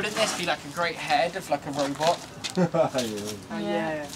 wouldn't this be like a great head of like a robot? Yeah. Yeah.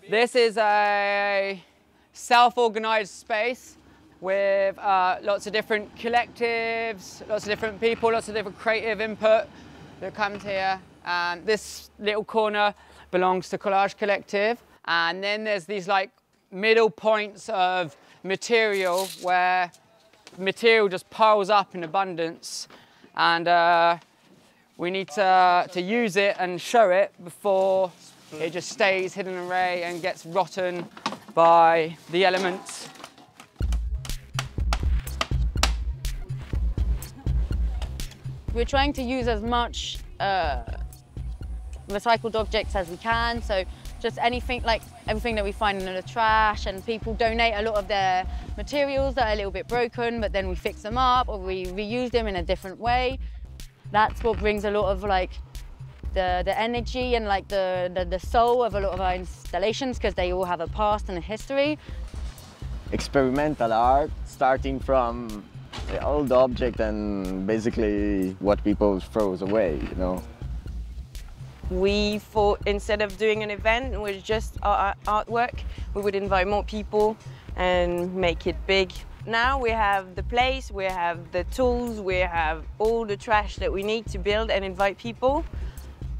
This is a self-organised space with lots of different collectives, lots of different people, lots of different creative input that comes here. And this little corner belongs to Kollage Kollectiv. And then there's these like middle points of material where material just piles up in abundance. And we need to use it and show it before it just stays hidden away and gets rotten by the elements. We're trying to use as much recycled objects as we can, so just anything, like everything that we find in the trash, and people donate a lot of their materials that are a little bit broken, but then we fix them up or we reuse them in a different way. That's what brings a lot of like the energy and like the soul of a lot of our installations, because they all have a past and a history. Experimental art, starting from the old object and basically what people throws away, you know. We thought instead of doing an event with just our artwork, we would invite more people and make it big. Now we have the place, we have the tools, we have all the trash that we need to build and invite people.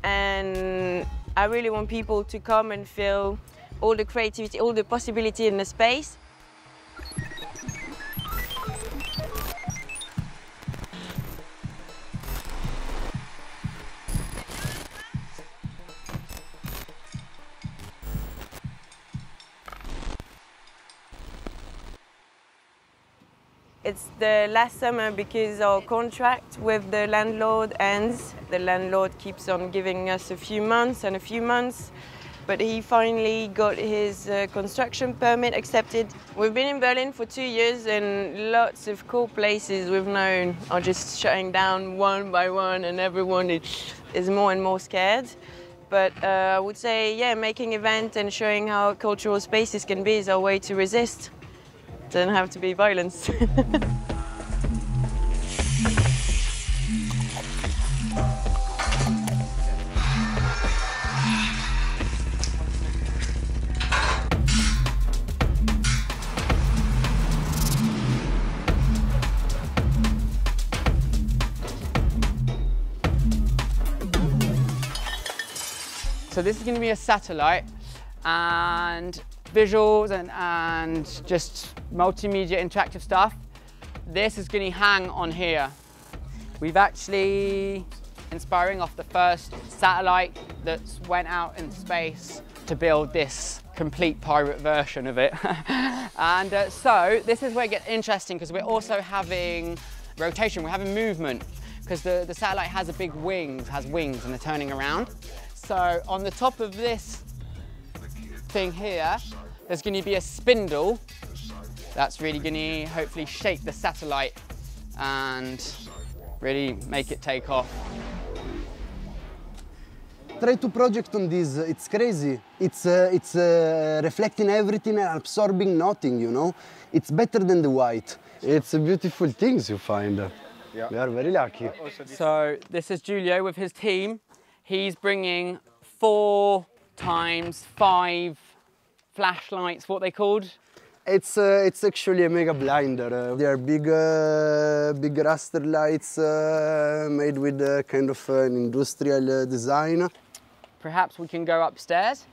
And I really want people to come and feel all the creativity, all the possibility in the space. It's the last summer because our contract with the landlord ends. The landlord keeps on giving us a few months and a few months, but he finally got his construction permit accepted. We've been in Berlin for 2 years and lots of cool places we've known are just shutting down one by one, and everyone is more and more scared. But I would say, yeah, making events and showing how cultural spaces can be is our way to resist. Doesn't have to be violence. So this is going to be a satellite, and visuals and just multimedia interactive stuff. This is going to hang on here. We've actually, inspiring off the first satellite that went out in space to build this complete pirate version of it. And so this is where it gets interesting, because we're also having rotation, we're having movement, because the satellite has wings and they're turning around. So on the top of this thing here, there's going to be a spindle that's really going to hopefully shape the satellite and really make it take off. Try to project on this, it's crazy. It's reflecting everything and absorbing nothing, you know? It's better than the white. It's beautiful things you find. Yeah. We are very lucky. So this is Giulio with his team. He's bringing 4 times 5 flashlights, what they called? It's actually a mega blinder. They are big raster lights made with kind of an industrial design. Perhaps we can go upstairs?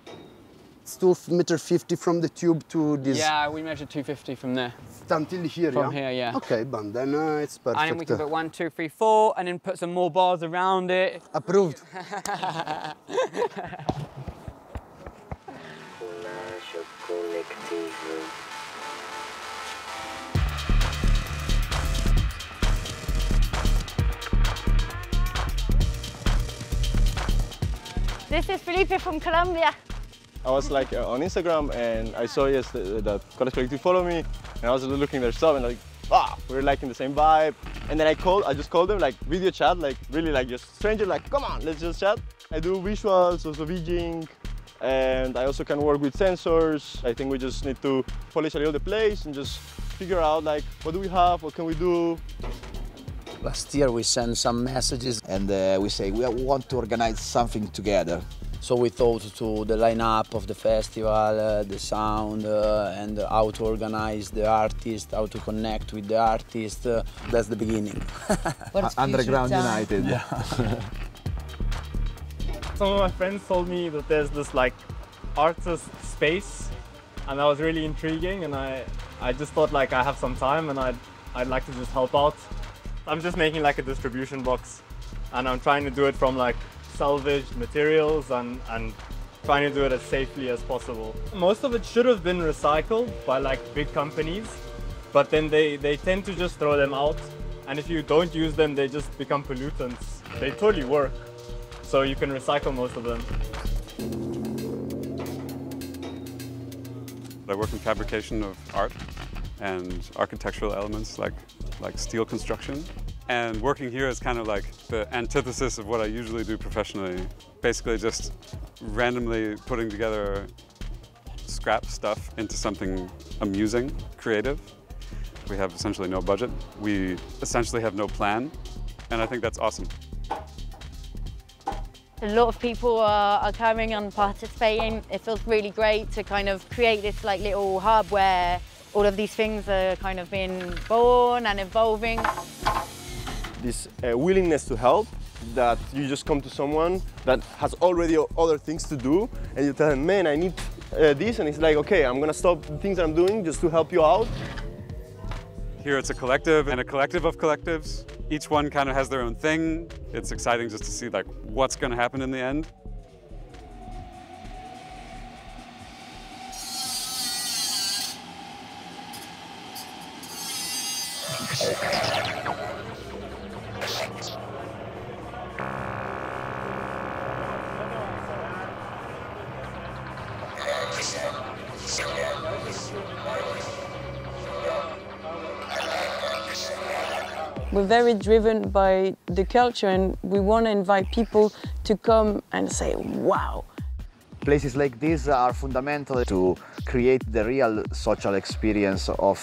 It's 2.50 meters from the tube to this. Yeah, we measured 250 from there. until here, From here, yeah. Okay, but then it's perfect. And then we can put 1, 2, 3, 4, and then put some more bars around it. Approved. Kollage Kollectiv. This is Felipe from Colombia. I was like on Instagram and I saw that Kollage Kollectiv follow me and I was looking their stuff and like, we're like in the same vibe. And then I just called them like video chat, like really like just stranger, like come on, let's just chat. I do visuals, also VJing, and I also can work with sensors. I think we just need to polish a little the place and just figure out like what do we have, what can we do. Last year we sent some messages and we say we want to organize something together. So we thought to the lineup of the festival, the sound, and how to organize the artist, how to connect with the artist. That's the beginning. Underground United. Yeah. Some of my friends told me that there's this like artist space, and that was really intriguing. And I just thought like I have some time and I'd like to just help out. I'm just making like a distribution box, and I'm trying to do it from like salvaged materials and trying to do it as safely as possible. Most of it should have been recycled by like big companies, but then they tend to just throw them out, and if you don't use them they just become pollutants. They totally work, so you can recycle most of them. I work in fabrication of art and architectural elements like steel construction. And working here is kind of like the antithesis of what I usually do professionally. Basically just randomly putting together scrap stuff into something amusing, creative. We have essentially no budget. We essentially have no plan, and I think that's awesome. A lot of people are coming and participating. It feels really great to kind of create this like little hub where all of these things are kind of being born and evolving. This willingness to help, that you just come to someone that has already other things to do and you tell them, man, I need this, and it's like, okay, I'm gonna stop the things that I'm doing just to help you out. Here it's a collective and a collective of collectives. Each one kind of has their own thing. It's exciting just to see like what's gonna happen in the end. We're very driven by the culture and we want to invite people to come and say, wow. Places like this are fundamental to create the real social experience of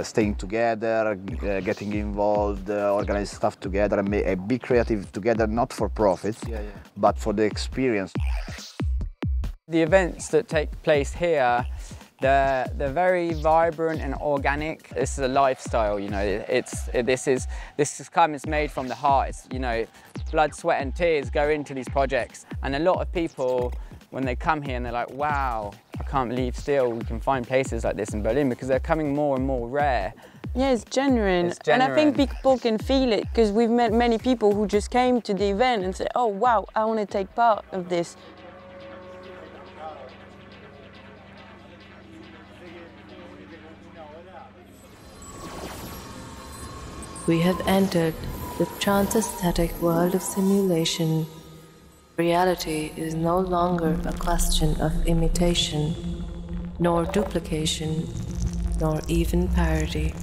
staying together, getting involved, organize stuff together, and be creative together, not for profit, but for the experience. The events that take place here, they're very vibrant and organic. This is a lifestyle, you know. This is it's made from the heart. It's, you know, blood, sweat and tears go into these projects. And a lot of people, when they come here and they're like, wow, I can't believe still we can find places like this in Berlin, because they're coming more and more rare. Yeah, it's genuine. And I think people can feel it, because we've met many people who just came to the event and said, oh wow, I want to take part of this. We have entered the trans-aesthetic world of simulation. Reality is no longer a question of imitation, nor duplication, nor even parody.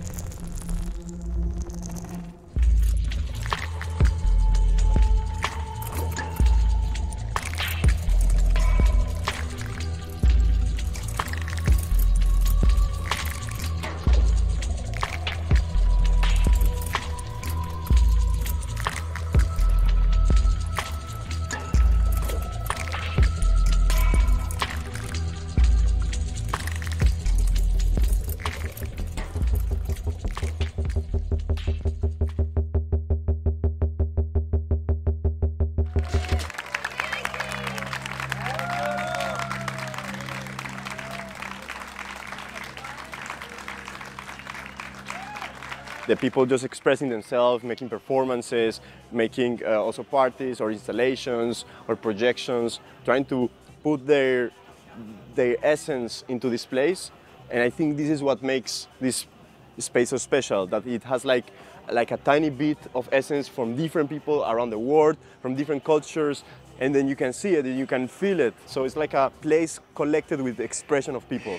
the people just expressing themselves, making performances, making also parties or installations or projections, trying to put their essence into this place. And I think this is what makes this space so special, that it has like a tiny bit of essence from different people around the world, from different cultures, and then you can see it and you can feel it. So it's like a place collected with the expression of people.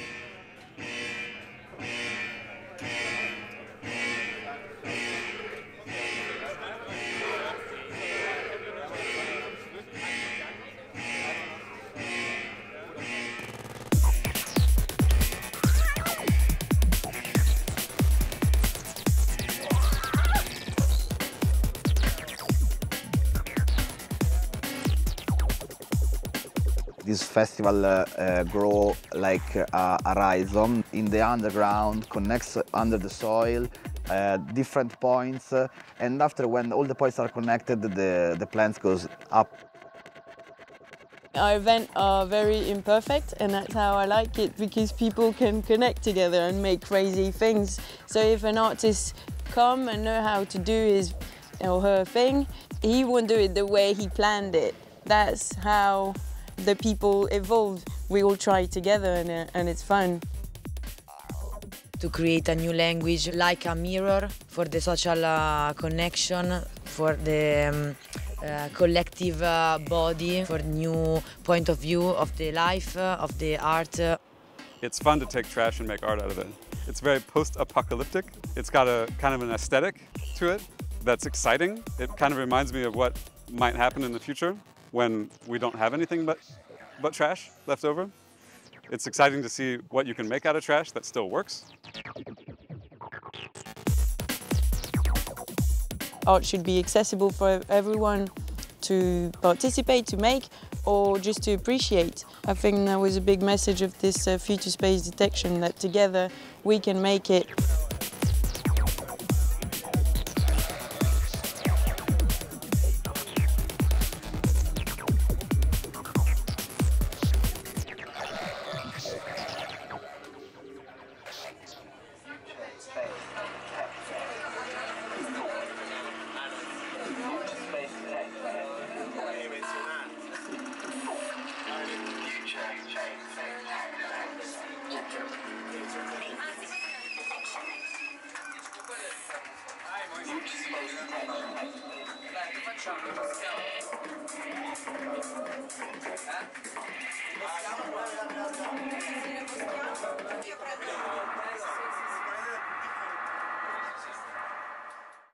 This festival grows like a rhizome in the underground, connects under the soil, different points, and after when all the points are connected, the plants goes up. Our events are very imperfect, and that's how I like it, because people can connect together and make crazy things. So if an artist come and know how to do his or her thing, he won't do it the way he planned it. That's how the people evolve. We all try together, and it's fun. To create a new language, like a mirror for the social connection, for the collective body, for new point of view of the life, of the art. It's fun to take trash and make art out of it. It's very post-apocalyptic. It's got a kind of an aesthetic to it that's exciting. It kind of reminds me of what might happen in the future when we don't have anything but trash left over. It's exciting to see what you can make out of trash that still works. Art should be accessible for everyone to participate, to make, or just to appreciate. I think that was a big message of this future space detection, that together we can make it. Facciamo.